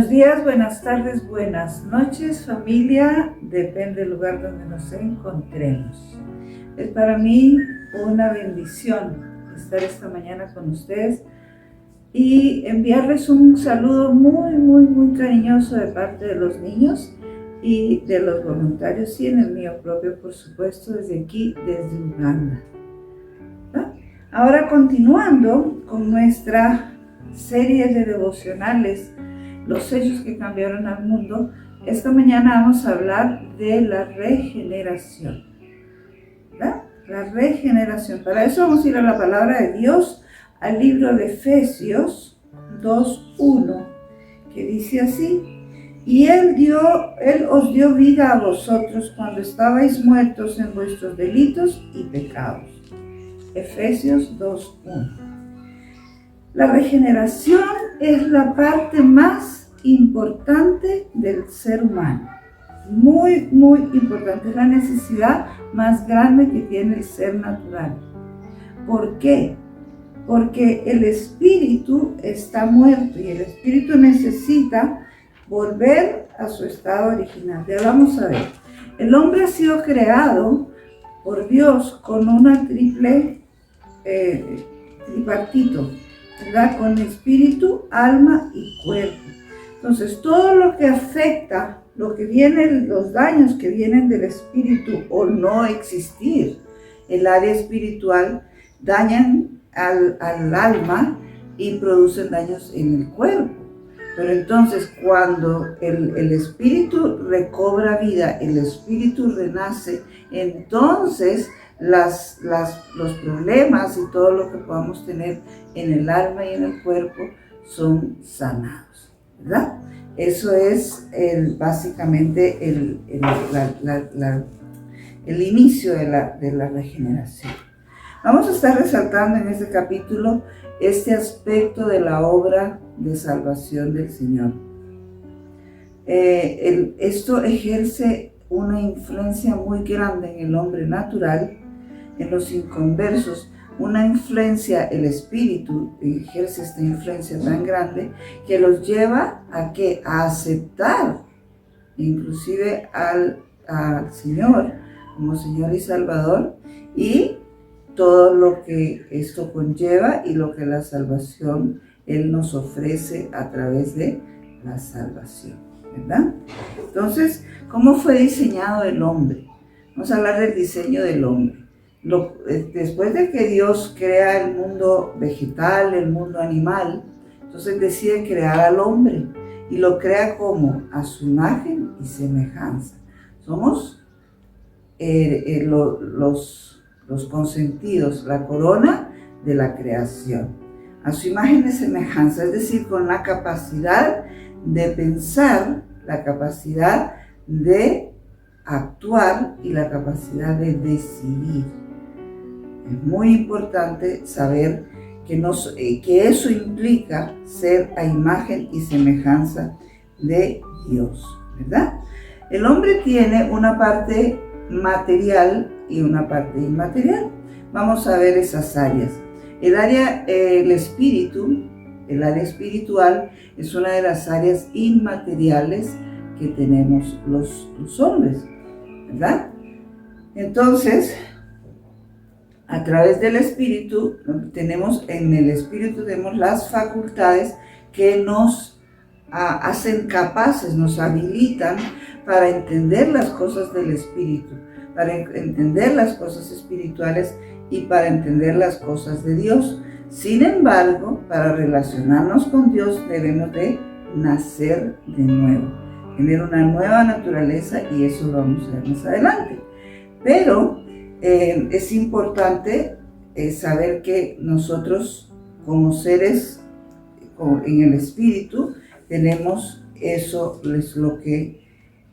Buenos días, buenas tardes, buenas noches, familia, depende del lugar donde nos encontremos. Es para mí una bendición estar esta mañana con ustedes y enviarles un saludo muy cariñoso de parte de los niños y de los voluntarios y en el mío propio, por supuesto, desde aquí, desde Uganda. Ahora continuando con nuestra serie de devocionales, los hechos que cambiaron al mundo, esta mañana vamos a hablar de la regeneración. ¿Verdad? La regeneración. Para eso vamos a ir a la palabra de Dios, al libro de Efesios 2:1, que dice así: y Él os dio vida a vosotros cuando estabais muertos en vuestros delitos y pecados. Efesios 2:1. La regeneración es la parte más importante del ser humano. Muy importante. Es la necesidad más grande que tiene el ser natural. ¿Por qué? Porque el espíritu está muerto y el espíritu necesita volver a su estado original. Ya vamos a ver. El hombre ha sido creado por Dios con una tripartito, ¿verdad? Con espíritu, alma y cuerpo. Entonces, todo lo que afecta, los daños que vienen del espíritu o no existir, el área espiritual, dañan al alma y producen daños en el cuerpo. Pero entonces, cuando el espíritu recobra vida, el espíritu renace, entonces los problemas y todo lo que podamos tener en el alma y en el cuerpo son sanados, ¿verdad? Eso es básicamente el inicio de la regeneración. Vamos a estar resaltando en este capítulo este aspecto de la obra de salvación del Señor. Esto ejerce una influencia muy grande en el hombre natural, en los inconversos, una influencia, el espíritu ejerce esta influencia tan grande que los lleva a aceptar inclusive al Señor como Señor y Salvador y todo lo que esto conlleva y lo que la salvación Él nos ofrece a través de la salvación, ¿verdad? Entonces, ¿cómo fue diseñado el hombre? Vamos a hablar del diseño del hombre. Después de que Dios crea el mundo vegetal, el mundo animal, entonces decide crear al hombre y lo crea como a su imagen y semejanza. Somos los consentidos, la corona de la creación, a su imagen y semejanza, es decir, con la capacidad de pensar, la capacidad de actuar y la capacidad de decidir. Es muy importante saber que eso implica ser a imagen y semejanza de Dios, ¿verdad? El hombre tiene una parte material y una parte inmaterial. Vamos a ver esas áreas. El área espiritual es una de las áreas inmateriales que tenemos los hombres, ¿verdad? Entonces, a través del espíritu, tenemos las facultades que nos hacen capaces, nos habilitan para entender las cosas del espíritu, para entender las cosas espirituales y para entender las cosas de Dios. Sin embargo, para relacionarnos con Dios debemos de nacer de nuevo, tener una nueva naturaleza y eso lo vamos a ver más adelante. Pero es importante saber que nosotros como seres en el espíritu tenemos eso, es lo que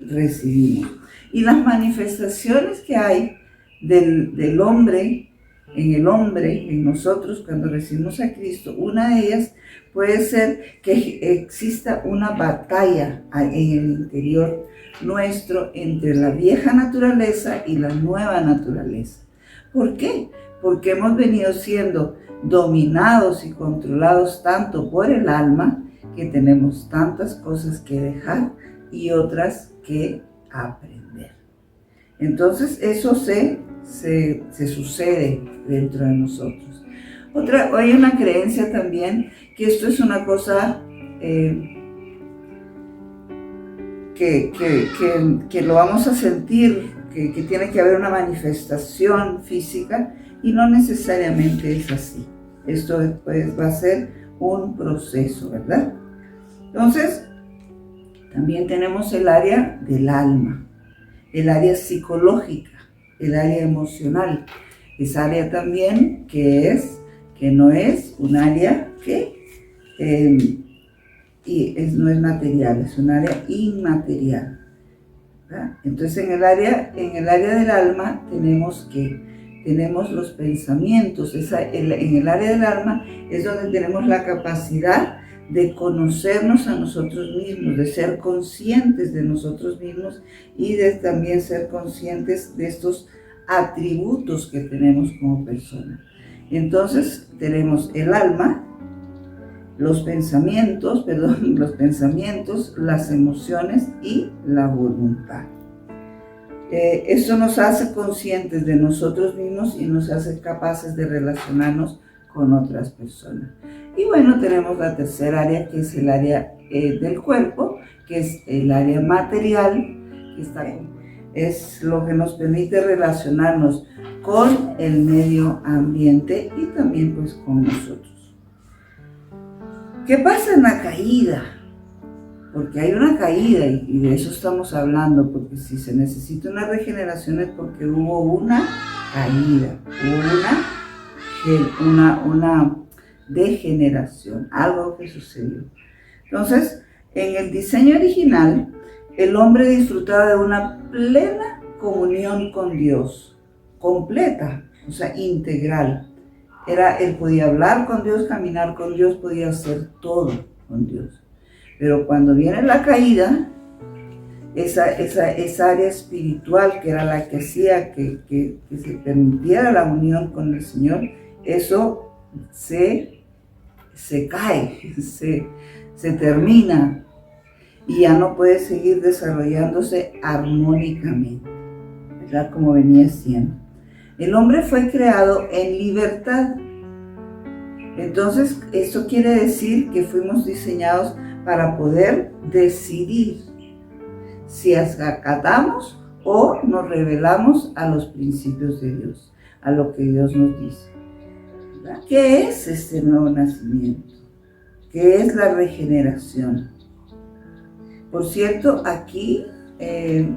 recibimos. Y las manifestaciones que hay del hombre, en nosotros cuando recibimos a Cristo, una de ellas puede ser que exista una batalla en el interior nuestro entre la vieja naturaleza y la nueva naturaleza. ¿Por qué? Porque hemos venido siendo dominados y controlados tanto por el alma que tenemos tantas cosas que dejar y otras que aprender. Entonces eso se sucede dentro de nosotros. Hay una creencia también que esto es una cosa que lo vamos a sentir, que tiene que haber una manifestación física, y no necesariamente es así. Esto después va a ser un proceso, ¿verdad? Entonces, también tenemos el área del alma, el área psicológica, el área emocional. Esa área también que no es un área no es material, es un área inmaterial, ¿verdad? Entonces en el área del alma tenemos los pensamientos. En el área del alma es donde tenemos la capacidad de conocernos a nosotros mismos, de ser conscientes de nosotros mismos y de también ser conscientes de estos atributos que tenemos como personas. Entonces tenemos el alma, los pensamientos, las emociones y la voluntad. Esto nos hace conscientes de nosotros mismos y nos hace capaces de relacionarnos con otras personas. Y bueno, tenemos la tercera área, que es el área del cuerpo, que es el área material, es lo que nos permite relacionarnos con el medio ambiente y también pues con nosotros. ¿Qué pasa en la caída? Porque hay una caída y de eso estamos hablando, porque si se necesita una regeneración es porque hubo una caída, hubo una degeneración, algo que sucedió. Entonces, en el diseño original, el hombre disfrutaba de una plena comunión con Dios, completa, o sea, integral. Él podía hablar con Dios, caminar con Dios, podía hacer todo con Dios. Pero cuando viene la caída, esa área espiritual que era la que hacía que se permitiera la unión con el Señor, eso se cae, se termina y ya no puede seguir desarrollándose armónicamente, ¿verdad? Como venía siendo. El hombre fue creado en libertad. Entonces, eso quiere decir que fuimos diseñados para poder decidir si acatamos o nos rebelamos a los principios de Dios, a lo que Dios nos dice, ¿verdad? ¿Qué es este nuevo nacimiento? ¿Qué es la regeneración? Por cierto, aquí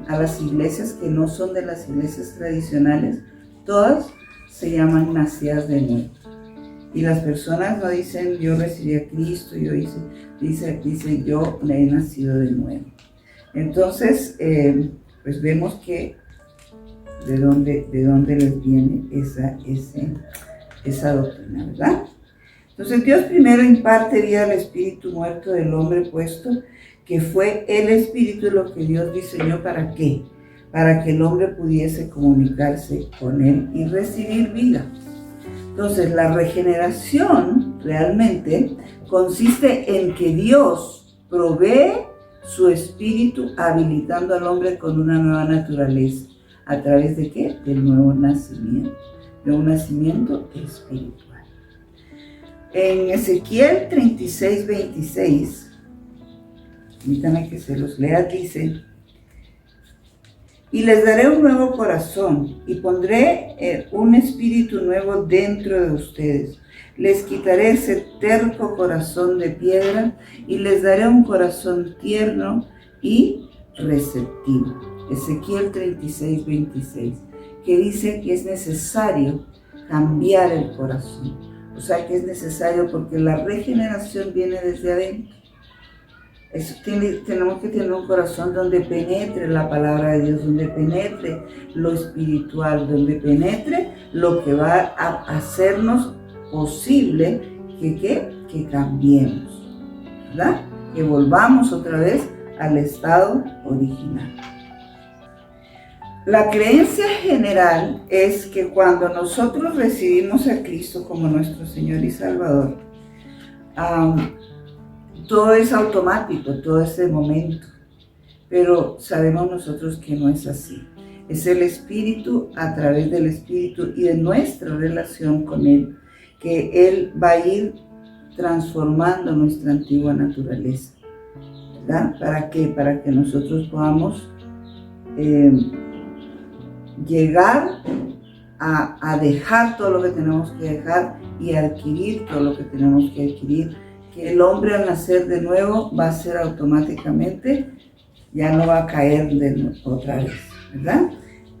a las iglesias que no son de las iglesias tradicionales, todas se llaman nacidas de nuevo. Y las personas no dicen yo recibí a Cristo, dicen yo he nacido de nuevo. Entonces, pues vemos que de dónde les viene esa doctrina, ¿verdad? Entonces Dios primero imparte vida al espíritu muerto del hombre puesto, que fue el espíritu lo que Dios diseñó. ¿Para qué? Para que el hombre pudiese comunicarse con él y recibir vida. Entonces, la regeneración realmente consiste en que Dios provee su espíritu habilitando al hombre con una nueva naturaleza. ¿A través de qué? Del nuevo nacimiento, de un nacimiento espiritual. En Ezequiel 36:26, permítanme que se los lea, dice: y les daré un nuevo corazón y pondré un espíritu nuevo dentro de ustedes. Les quitaré ese terco corazón de piedra y les daré un corazón tierno y receptivo. Ezequiel 36:26, que dice que es necesario cambiar el corazón. O sea que es necesario porque la regeneración viene desde adentro. Tenemos que tener un corazón donde penetre la palabra de Dios, donde penetre lo espiritual, donde penetre lo que va a hacernos posible que cambiemos, ¿verdad? Que volvamos otra vez al estado original. La creencia general es que cuando nosotros recibimos a Cristo como nuestro Señor y Salvador, todo es automático, todo es de momento, pero sabemos nosotros que no es así. Es el Espíritu, a través del Espíritu y de nuestra relación con Él, que Él va a ir transformando nuestra antigua naturaleza, ¿verdad? ¿Para qué? Para que nosotros podamos llegar a dejar todo lo que tenemos que dejar y adquirir todo lo que tenemos que adquirir, que el hombre al nacer de nuevo va a ser automáticamente, ya no va a caer otra vez, ¿verdad?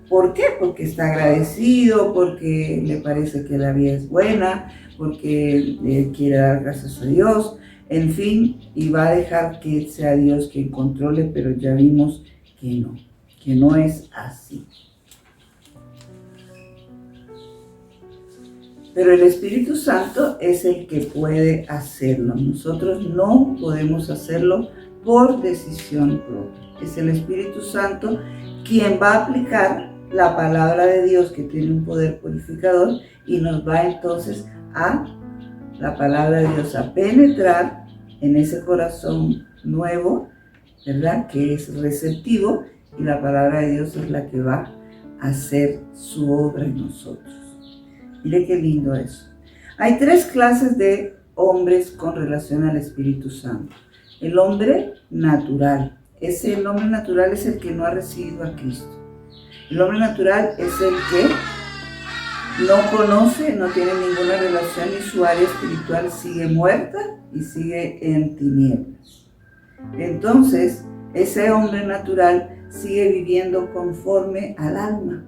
¿Por qué? Porque está agradecido, porque le parece que la vida es buena, porque quiere dar gracias a Dios, en fin, y va a dejar que sea Dios quien controle, pero ya vimos que no es así. Pero el Espíritu Santo es el que puede hacerlo. Nosotros no podemos hacerlo por decisión propia. Es el Espíritu Santo quien va a aplicar la palabra de Dios, que tiene un poder purificador, y nos va entonces la palabra de Dios a penetrar en ese corazón nuevo, ¿verdad? Que es receptivo, y la palabra de Dios es la que va a hacer su obra en nosotros. Mire qué lindo eso. Hay 3 clases de hombres con relación al Espíritu Santo. El hombre natural. El hombre natural es el que no ha recibido a Cristo. El hombre natural es el que no conoce, no tiene ninguna relación y su área espiritual sigue muerta y sigue en tinieblas. Entonces, ese hombre natural sigue viviendo conforme al alma.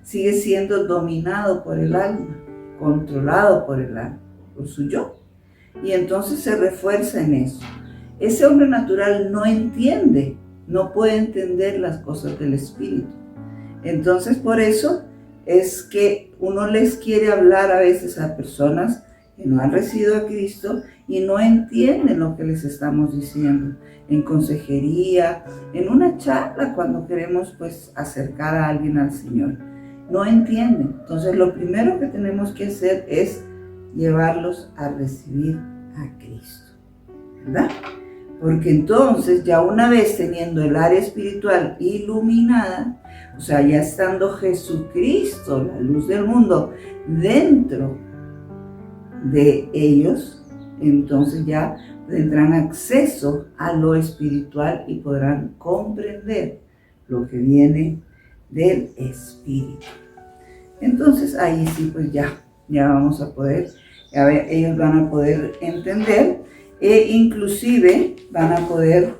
Sigue siendo dominado por el alma, controlado por el alma, por su yo. Y entonces se refuerza en eso. Ese hombre natural no entiende, no puede entender las cosas del Espíritu. Entonces por eso es que uno les quiere hablar a veces a personas que no han recibido a Cristo y no entienden lo que les estamos diciendo. En consejería, en una charla, cuando queremos pues acercar a alguien al Señor. No entienden. Entonces lo primero que tenemos que hacer es llevarlos a recibir a Cristo, ¿verdad? Porque entonces ya una vez teniendo el área espiritual iluminada, o sea, ya estando Jesucristo, la luz del mundo, dentro de ellos, entonces ya tendrán acceso a lo espiritual y podrán comprender lo que viene del Espíritu. Entonces ahí sí pues ya vamos a poder, ellos van a poder entender e inclusive van a poder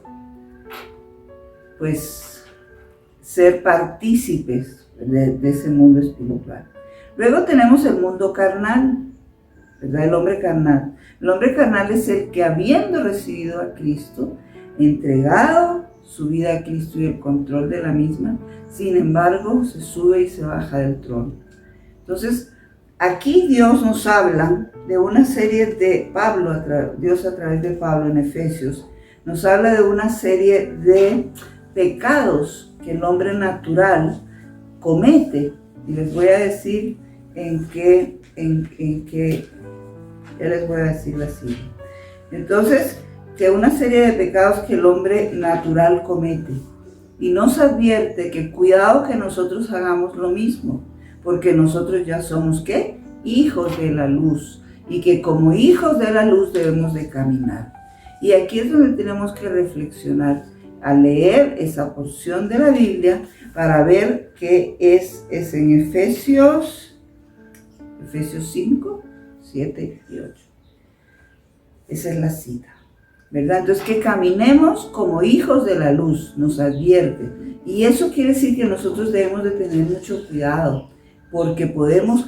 pues ser partícipes de ese mundo espiritual. Luego tenemos el mundo carnal, ¿verdad? El hombre carnal. El hombre carnal es el que, habiendo recibido a Cristo, entregado su vida a Cristo y el control de la misma, sin embargo, se sube y se baja del trono. Entonces, aquí Dios nos habla de una serie de Dios a través de Pablo en Efesios, nos habla de una serie de pecados que el hombre natural comete. Y les voy a decir en qué, ya les voy a decir así. Entonces, que una serie de pecados que el hombre natural comete. Y nos advierte que cuidado que nosotros hagamos lo mismo, porque nosotros ya somos, ¿qué? Hijos de la luz, y que como hijos de la luz debemos de caminar. Y aquí es donde tenemos que reflexionar, al leer esa porción de la Biblia, para ver qué es en Efesios 5, 7 y 8. Esa es la cita, ¿verdad? Entonces, que caminemos como hijos de la luz, nos advierte. Y eso quiere decir que nosotros debemos de tener mucho cuidado, porque podemos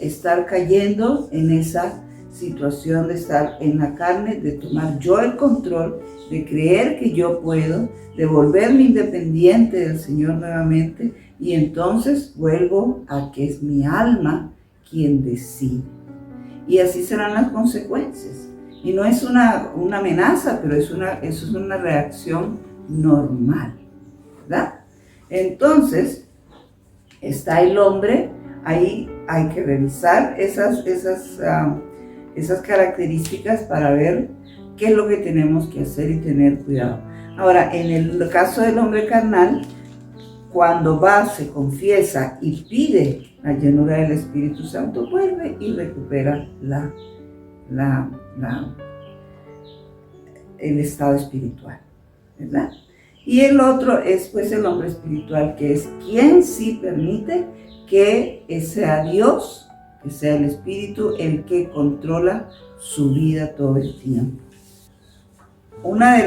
estar cayendo en esa situación de estar en la carne, de tomar yo el control, de creer que yo puedo, de volverme independiente del Señor nuevamente, y entonces vuelvo a que es mi alma quien decide. Y así serán las consecuencias. Y no es una amenaza, pero eso es una reacción normal, ¿verdad? Entonces, está el hombre, ahí hay que revisar esas características para ver qué es lo que tenemos que hacer y tener cuidado. Ahora, en el caso del hombre carnal, cuando va, se confiesa y pide la llenura del Espíritu Santo, vuelve y recupera el estado espiritual, ¿verdad? Y el otro es pues el hombre espiritual, que es quien sí permite que sea Dios, que sea el Espíritu, el que controla su vida todo el tiempo. Una de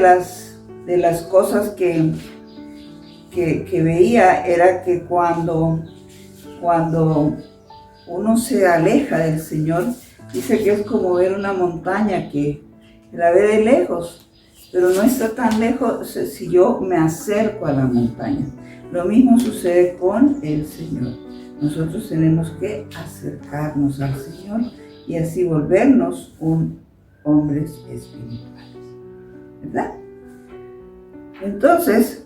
las cosas que veía era que cuando uno se aleja del Señor, dice que es como ver una montaña que la ve de lejos, pero no está tan lejos si yo me acerco a la montaña. Lo mismo sucede con el Señor. Nosotros tenemos que acercarnos al Señor y así volvernos hombres espirituales, ¿verdad? Entonces,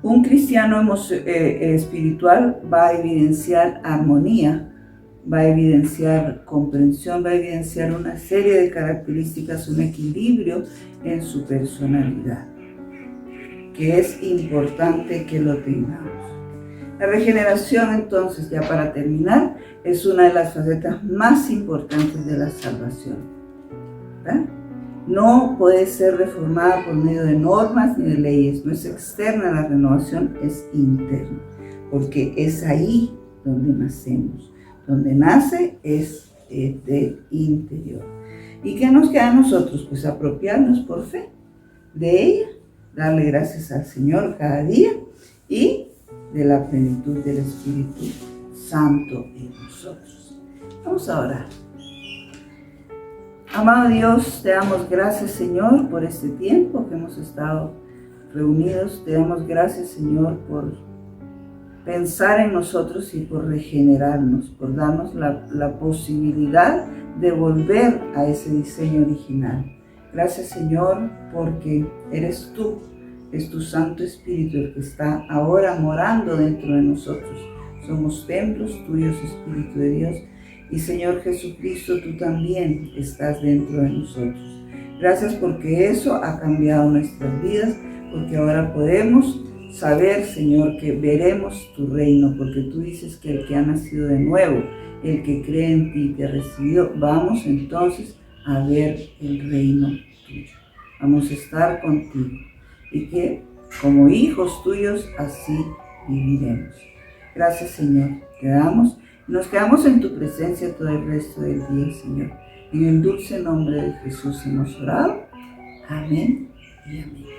un cristiano espiritual va a evidenciar armonía, va a evidenciar comprensión, va a evidenciar una serie de características, un equilibrio en su personalidad, que es importante que lo tengamos. La regeneración, entonces, ya para terminar, es una de las facetas más importantes de la salvación, ¿verdad? No puede ser reformada por medio de normas ni de leyes, no es externa, la renovación es interna, porque es ahí donde nacemos. Donde nace es del interior. ¿Y qué nos queda a nosotros? Pues apropiarnos por fe de ella, darle gracias al Señor cada día y de la plenitud del Espíritu Santo en nosotros. Vamos a orar. Amado Dios, te damos gracias, Señor, por este tiempo que hemos estado reunidos. Te damos gracias, Señor, por pensar en nosotros y por regenerarnos, por darnos la posibilidad de volver a ese diseño original. Gracias, Señor, porque eres tú, es tu Santo Espíritu el que está ahora morando dentro de nosotros. Somos templos tuyos, Espíritu de Dios, y Señor Jesucristo, tú también estás dentro de nosotros. Gracias porque eso ha cambiado nuestras vidas, porque ahora podemos saber, Señor, que veremos tu reino, porque tú dices que el que ha nacido de nuevo, el que cree en ti y te ha recibido, vamos entonces a ver el reino tuyo. Vamos a estar contigo y que como hijos tuyos así viviremos. Gracias, Señor, nos quedamos en tu presencia todo el resto del día, Señor. En el dulce nombre de Jesús hemos orado. Amén y amén.